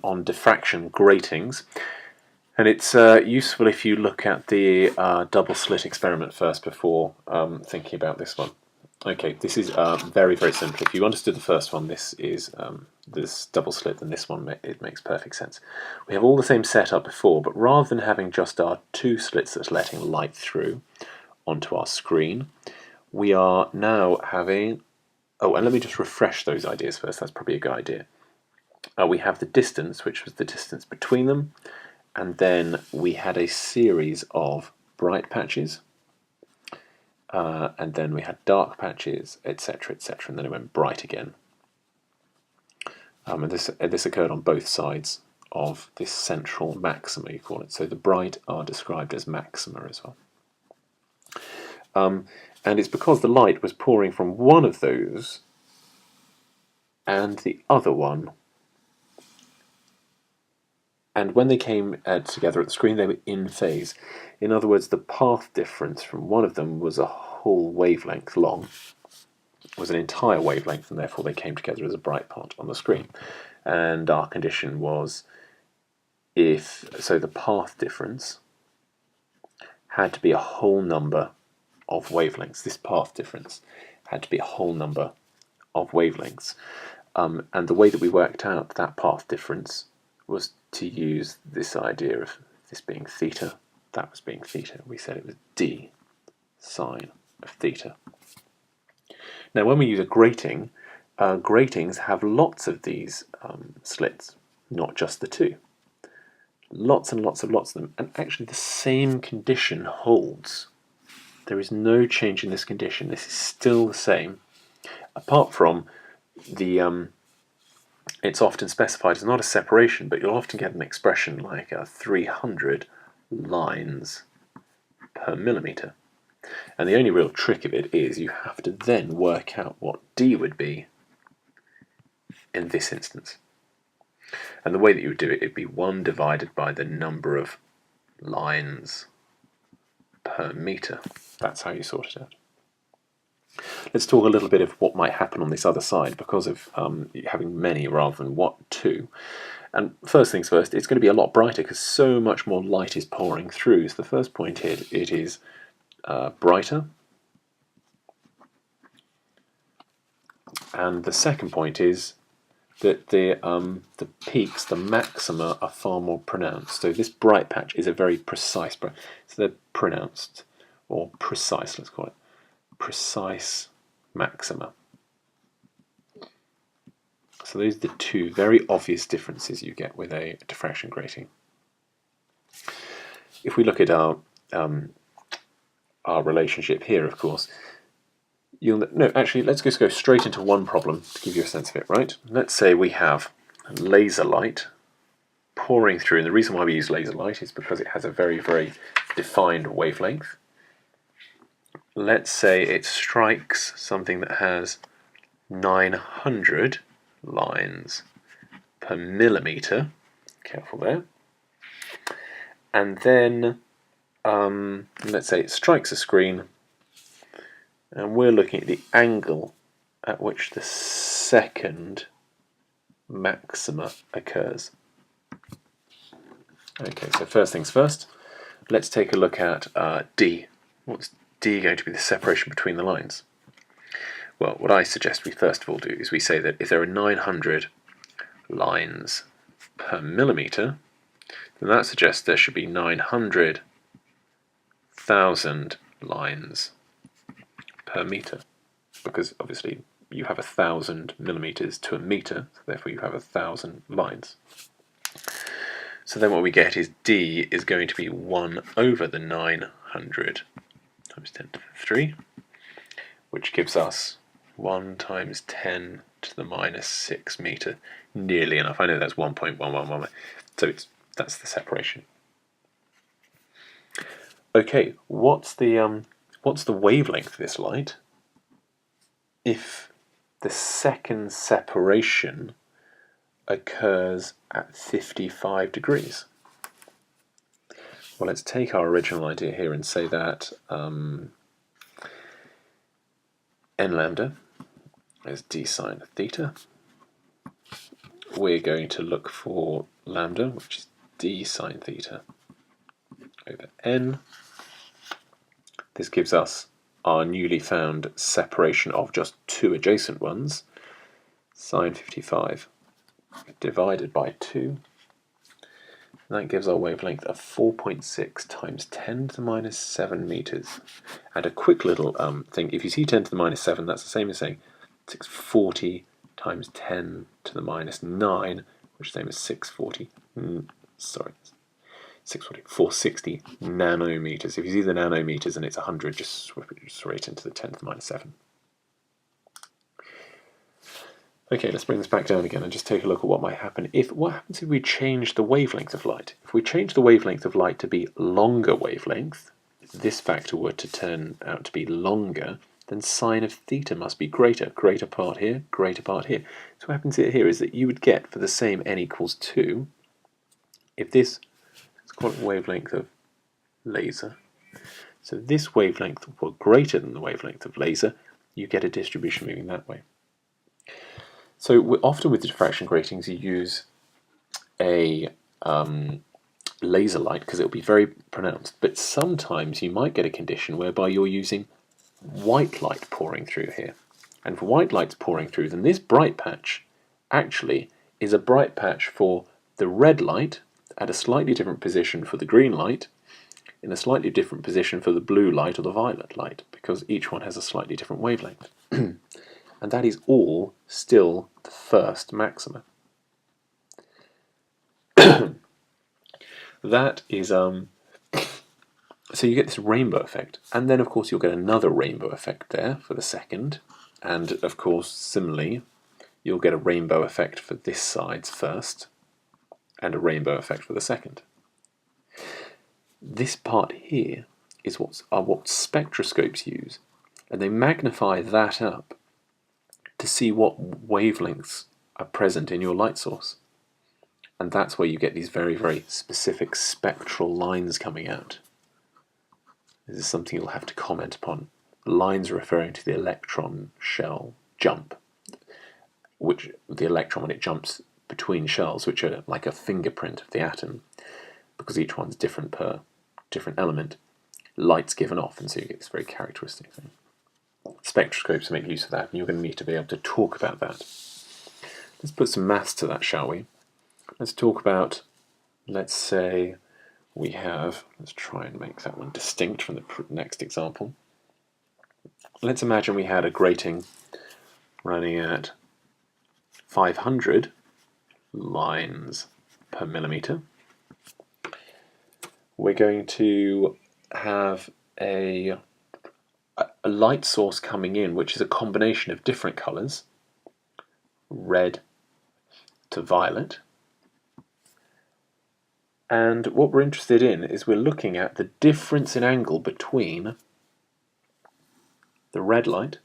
on diffraction gratings, and it's useful if you look at the double slit experiment first before thinking about this one. Okay, this is very, very simple. If you understood the first one, this is this double slit, then this one it makes perfect sense. We have all the same setup before, but rather than having just our two slits that's letting light through onto our screen, we are now having... Oh, and let me just refresh those ideas first. That's probably a good idea. We have the distance, which was the distance between them, and then we had a series of bright patches, and then we had dark patches, etc., etc., and then it went bright again. And this occurred on both sides of this central maxima, you call it. So the bright are described as maxima as well. And it's because the light was pouring from one of those and the other one, and when they came together at the screen, they were in phase. In other words, the path difference from one of them was a whole wavelength long, was an entire wavelength, and therefore they came together as a bright part on the screen. And our condition was, if so, the path difference had to be a whole number of wavelengths. This path difference had to be a whole number of wavelengths. And the way that we worked out that path difference was to use this idea of this being theta, that was being theta. We said it was d sine of theta. Now when we use a grating, gratings have lots of these slits, not just the two. Lots and lots of them, and actually the same condition holds. There is no change in this condition. This is still the same, apart from the it's often specified as not a separation, but you'll often get an expression like 300 lines per millimetre. And the only real trick of it is you have to then work out what d would be in this instance. And the way that you would do it, it'd be 1 divided by the number of lines per metre. That's how you sort it out. Let's talk a little bit of what might happen on this other side because of having many rather than two. And first things first, it's going to be a lot brighter because so much more light is pouring through. So the first point here, it is brighter. And the second point is that the peaks, the maxima, are far more pronounced. So this bright patch is a very precise bright. So they're pronounced, or precise, let's call it. Precise maxima. So those are the two very obvious differences you get with a diffraction grating. If we look at our relationship here, of course, let's just go straight into one problem to give you a sense of it, right? Let's say we have laser light pouring through, and the reason why we use laser light is because it has a very, very defined wavelength. Let's say it strikes something that has 900 lines per millimetre. Careful there. And then let's say it strikes a screen, and we're looking at the angle at which the second maxima occurs. Okay, so first things first, let's take a look at d. What's d going to be the separation between the lines? Well, what I suggest we first of all do is we say that if there are 900 lines per millimetre, then that suggests there should be 900,000 lines per metre, because obviously you have 1,000 millimetres to a metre, so therefore you have 1,000 lines. So then what we get is d is going to be 1 over the 900 times 10 to the 3, which gives us 1 times 10 to the minus 6 metre. Nearly enough. I know that's 1.111, so that's the separation. Okay, what's the wavelength of this light if the second separation occurs at 55 degrees? Well, let's take our original idea here and say that n lambda is d sine of theta, we're going to look for lambda, which is d sine theta over n. This gives us our newly found separation of just two adjacent ones, sine 55 divided by 2. That gives our wavelength of 4.6 times 10 to the minus 7 meters. And a quick little thing, if you see 10 to the minus 7, that's the same as saying 640 times 10 to the minus 9, which is the same as 460 nanometers. If you see the nanometers and it's 100, just swap it straight into the 10 to the minus 7. Okay, let's bring this back down again and just take a look at what might happen. What happens if we change the wavelength of light? If we change the wavelength of light to be longer wavelength, if this factor were to turn out to be longer, then sine of theta must be greater. Greater part here, greater part here. So what happens here is that you would get, for the same n equals 2, if this, let's call it wavelength of laser, so this wavelength were greater than the wavelength of laser, you get a distribution moving that way. So often with the diffraction gratings you use a laser light because it will be very pronounced, but sometimes you might get a condition whereby you're using white light pouring through here. And if white light's pouring through, then this bright patch actually is a bright patch for the red light at a slightly different position for the green light, in a slightly different position for the blue light or the violet light, because each one has a slightly different wavelength. And that is all still the first maxima. That is, so you get this rainbow effect, and then of course you'll get another rainbow effect there for the second, and of course similarly you'll get a rainbow effect for this side's first, and a rainbow effect for the second. This part here is what spectroscopes use, and they magnify that up to see what wavelengths are present in your light source. And that's where you get these very, very specific spectral lines coming out. This is something you'll have to comment upon. The lines are referring to the electron shell jump, which the electron, when it jumps between shells, which are like a fingerprint of the atom, because each one's different per different element, light's given off, and so you get this very characteristic thing. Spectroscopes make use of that, and you're going to need to be able to talk about that. Let's put some maths to that, shall we? Let's talk about, let's say we have, let's try and make that one distinct from the next example. Let's imagine we had a grating running at 500 lines per millimeter. We're going to have a light source coming in which is a combination of different colours, red to violet, and what we're interested in is we're looking at the difference in angle between the red light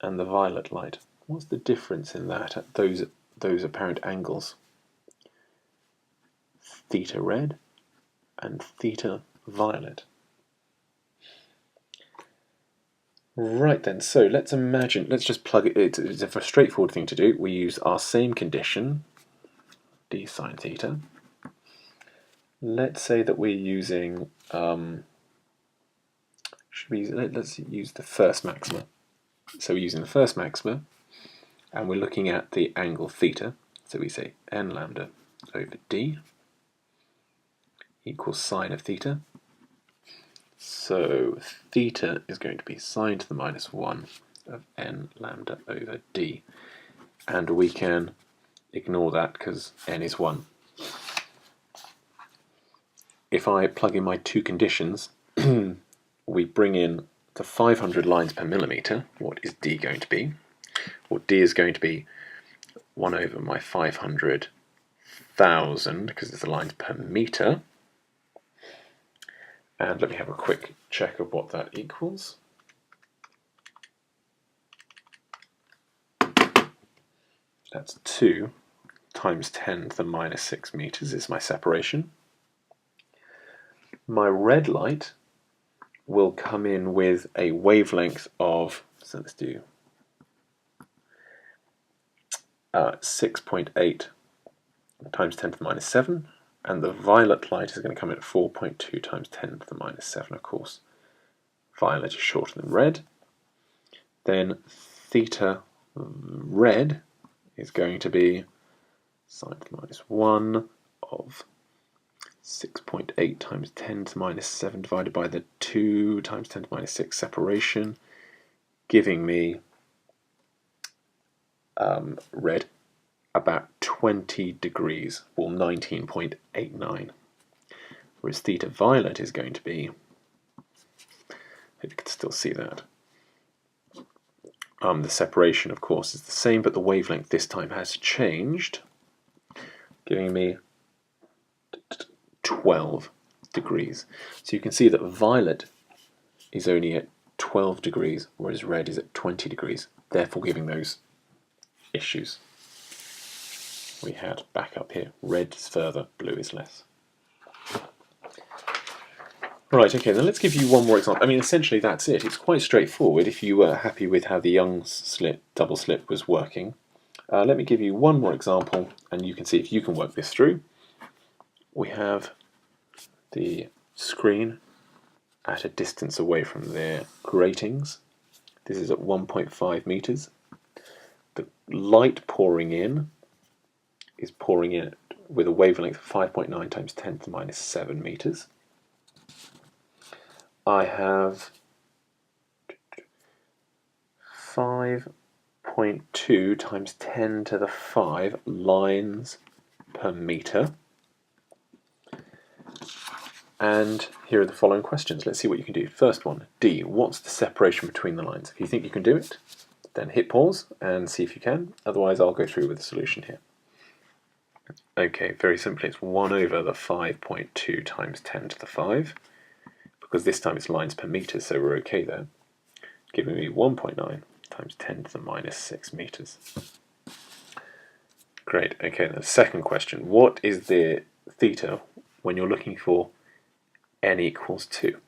and the violet light. What's the difference in that at those apparent angles? Theta red and theta violet. Right then, so let's imagine, let's just plug it, it's a straightforward thing to do. We use our same condition, d sine theta. Let's say that we're using, let's use the first maxima. So we're using the first maxima, and we're looking at the angle theta. So we say n lambda over d equals sine of theta. So theta is going to be sine to the minus 1 of n lambda over d. And we can ignore that because n is 1. If I plug in my two conditions, we bring in the 500 lines per millimeter. What is d going to be? Well, d is going to be 1 over my 500,000, because it's the lines per meter. And let me have a quick check of what that equals. That's 2 times 10 to the minus 6 meters is my separation. My red light will come in with a wavelength of, so let's do 6.8 times 10 to the minus 7, and the violet light is going to come in at 4.2 times 10 to the minus 7, of course. Violet is shorter than red. Then theta red is going to be sine to the minus 1 of 6.8 times 10 to the minus 7 divided by the 2 times 10 to the minus 6 separation, giving me red about 20 degrees, or 19.89. Whereas theta violet is going to be, hope you can still see that. The separation, of course, is the same, but the wavelength this time has changed, giving me 12 degrees. So you can see that violet is only at 12 degrees, whereas red is at 20 degrees, therefore giving those issues we had back up here. Red is further, blue is less. Right, okay, then let's give you one more example. I mean, essentially that's it. It's quite straightforward if you were happy with how the Young's double slit was working. Let me give you one more example, and you can see if you can work this through. We have the screen at a distance away from their gratings. This is at 1.5 meters. The light pouring in is pouring in with a wavelength of 5.9 times 10 to the minus 7 meters. I have 5.2 times 10 to the 5 lines per meter. And here are the following questions. Let's see what you can do. First one, D, what's the separation between the lines? If you think you can do it, then hit pause and see if you can. Otherwise, I'll go through with the solution here. Okay, very simply, it's 1 over the 5.2 times 10 to the 5, because this time it's lines per meter, so we're okay there, giving me 1.9 times 10 to the minus 6 meters. Great, okay, then the second question. What is the theta when you're looking for n equals 2?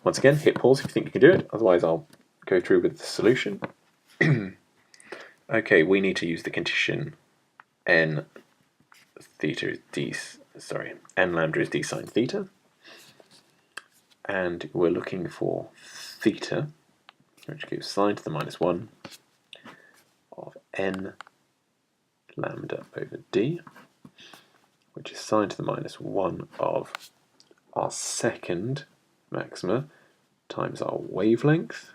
Once again, hit pause if you think you can do it, otherwise I'll go through with the solution. Okay, we need to use the condition n lambda is d sine theta, and we're looking for theta, which gives sine to the minus 1 of n lambda over d, which is sine to the minus 1 of our second maxima times our wavelength,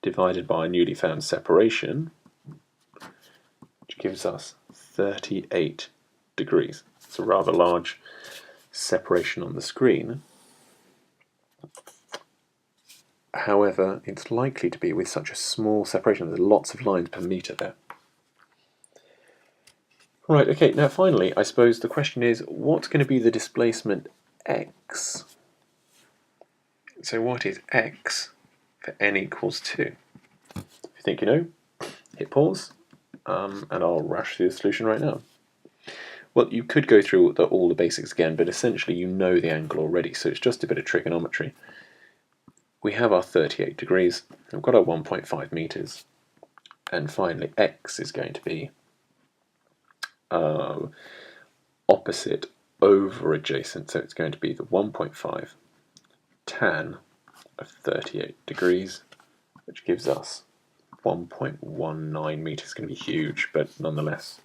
divided by a newly found separation, which gives us 38 degrees. It's a rather large separation on the screen. However, it's likely to be with such a small separation. There's lots of lines per meter there. Right, okay, now finally, I suppose the question is, what's going to be the displacement x? So what is x for n equals 2? If you think you know, hit pause, and I'll rush through the solution right now. Well, you could go through all the basics again, but essentially you know the angle already, so it's just a bit of trigonometry. We have our 38 degrees, we've got our 1.5 meters, and finally x is going to be opposite over adjacent, so it's going to be the 1.5 tan of 38 degrees, which gives us 1.19 meters. It's going to be huge, but nonetheless,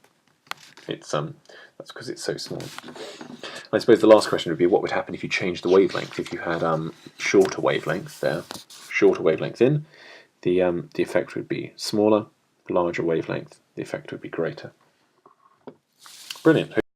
it's that's because it's so small. I suppose the last question would be, what would happen if you changed the wavelength? If you had shorter wavelength there, shorter wavelength in, the effect would be smaller. Larger wavelength, the effect would be greater. Brilliant.